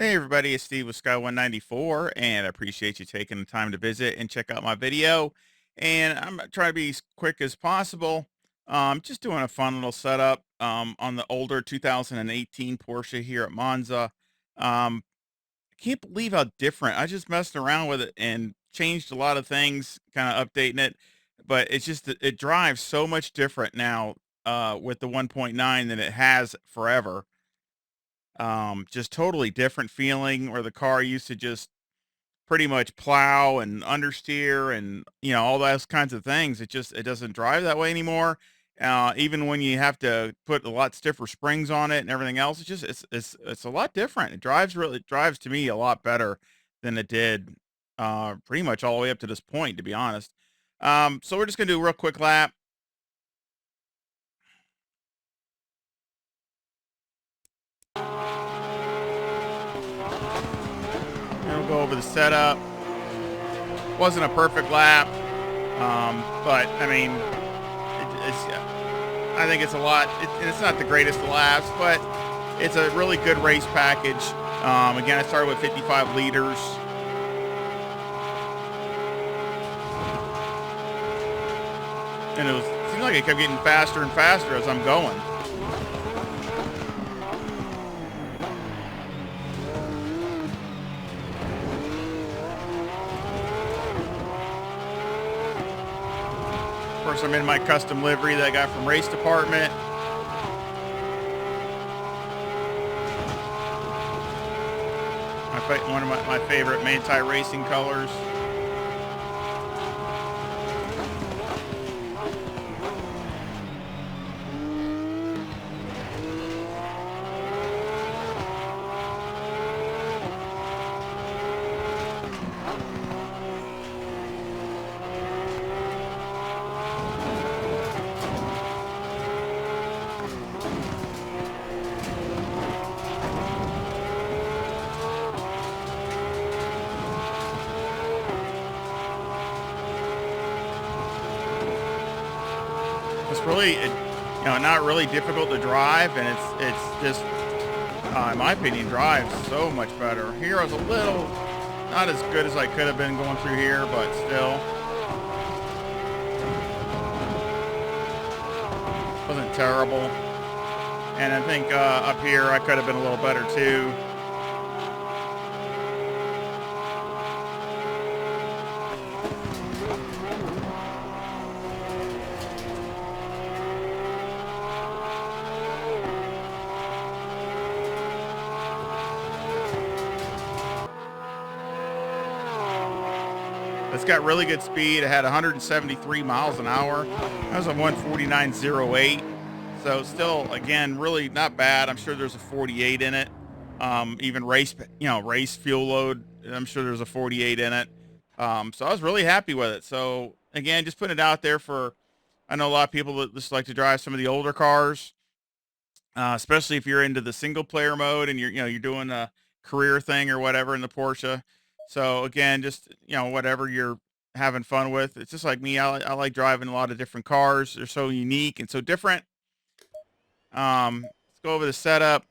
Hey everybody, it's Steve with Sky194, and I appreciate you taking the time to visit and check out my video. And I'm trying to be as quick as possible. Just doing a fun little setup on the older 2018 Porsche here at Monza. I can't believe how different. I just messed around with it and changed a lot of things, kind of updating it. But it's just that it drives so much different now with the 1.9 than it has forever. Just totally different feeling where the car used to just pretty much plow and understeer and, all those kinds of things. It doesn't drive that way anymore. Even when you have to put a lot stiffer springs on it and everything else, it's a lot different. It drives to me a lot better than it did pretty much all the way up to this point, to be honest. So we're just gonna do a real quick lap. And we'll go over the setup. Wasn't a perfect lap, but I mean, I think it's a lot. It's not the greatest of laps, but it's a really good race package. Again, I started with 55 liters. And it seemed like it kept getting faster and faster as I'm going. Of course, I'm in my custom livery that I got from Race Department. One of my favorite Manti racing colors. It's really, not really difficult to drive, and it's just, in my opinion, drives so much better. Here I was a little not as good as I could have been going through here, but still wasn't terrible. And I think up here I could have been a little better too. It's got really good speed. It had 173 miles an hour. That was a 149.08. So still, again, really not bad. I'm sure there's a 48 in it. Even race fuel load, I'm sure there's a 48 in it. So I was really happy with it. So again, just putting it out there I know a lot of people that just like to drive some of the older cars, especially if you're into the single player mode and you're doing a career thing or whatever in the Porsche. So again, just whatever you're having fun with. It's just like me. I like driving a lot of different cars. They're so unique and so different. Let's go over the setup.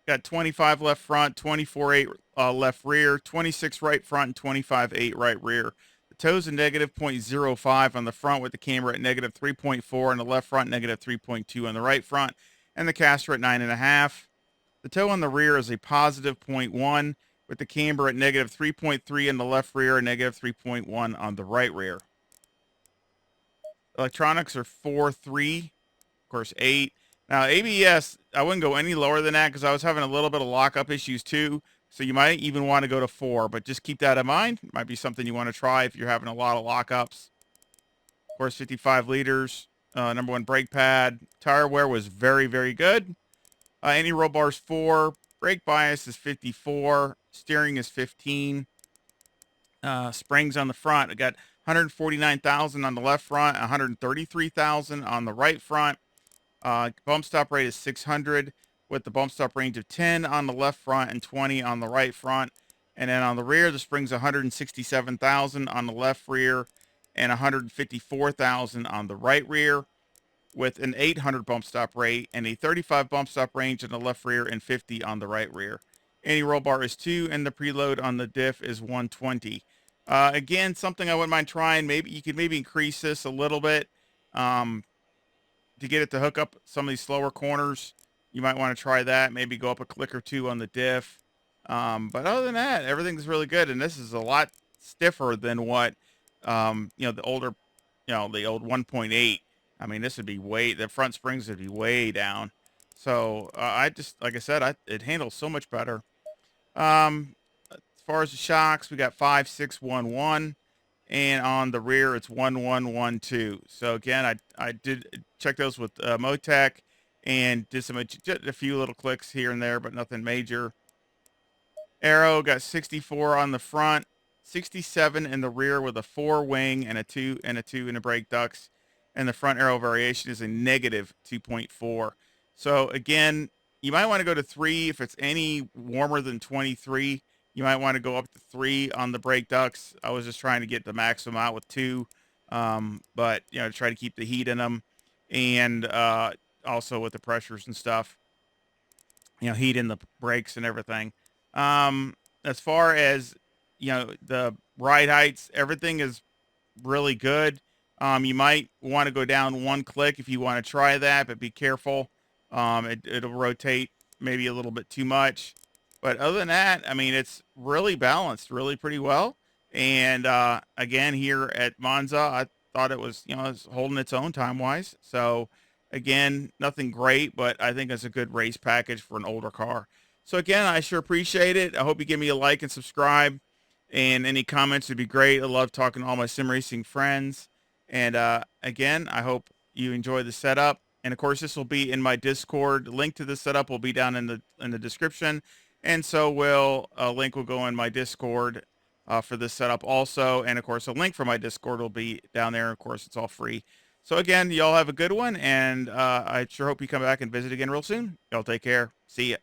Got 25 left front, 24.8 left rear, 26 right front, and 25.8 right rear. The toes are negative 0.05 on the front with the camber at negative 3.4 on the left front, negative 3.2 on the right front, and the caster at 9.5. The toe on the rear is a positive 0.1 with the camber at negative 3.3 on the left rear and negative 3.1 on the right rear. Electronics are 4.3, of course 8. Now, ABS, I wouldn't go any lower than that because I was having a little bit of lockup issues too. So you might even want to go to 4, but just keep that in mind. It might be something you want to try if you're having a lot of lockups. Of course, 55 liters, number 1 brake pad. Tire wear was very, very good. Anti-roll bar's 4. Brake bias is 54. Steering is 15. Springs on the front. I got 149,000 on the left front, 133,000 on the right front. Bump stop rate is 600 with the bump stop range of 10 on the left front and 20 on the right front. And then on the rear, the springs 167,000 on the left rear and 154,000 on the right rear with an 800 bump stop rate and a 35 bump stop range in the left rear and 50 on the right rear. Anti-roll bar is 2, and the preload on the diff is 120. Again, something I wouldn't mind trying. Maybe you could maybe increase this a little bit. Um, to get it to hook up some of these slower corners. You might want to try that. Maybe go up a click or two on the diff. But other than that, everything's really good. And this is a lot stiffer than what, the older, the old 1.8. I mean, this would be the front springs would be way down. So I just, like I said, it handles so much better. As far as the shocks, we got 5611, and on the rear it's 1112. So again, I did check those with Motec and did just a few little clicks here and there, but nothing major. Arrow got 64 on the front, 67 in the rear with a 4 wing and a 2 and a 2 in the brake ducts, and the front arrow variation is a negative 2.4. So again, you might want to go to 3 if it's any warmer than 23. You might want to go up to 3 on the brake ducts. I was just trying to get the maximum out with 2, but try to keep the heat in them, and also with the pressures and stuff. Heat in the brakes and everything. As far as, the ride heights, everything is really good. You might want to go down one click if you want to try that, but be careful. It'll rotate maybe a little bit too much. But other than that, I mean, it's really balanced, really pretty well. And again, here at Monza, I thought it was, it's holding its own time-wise. So again, nothing great, but I think it's a good race package for an older car. So again, I sure appreciate it. I hope you give me a like and subscribe. And any comments would be great. I love talking to all my sim racing friends. And again, I hope you enjoy the setup. And of course, this will be in my Discord. Link to the setup will be down in the description. And so a link will go in my Discord for this setup also. And of course, a link for my Discord will be down there. Of course, it's all free. So again, y'all have a good one. And I sure hope you come back and visit again real soon. Y'all take care. See ya.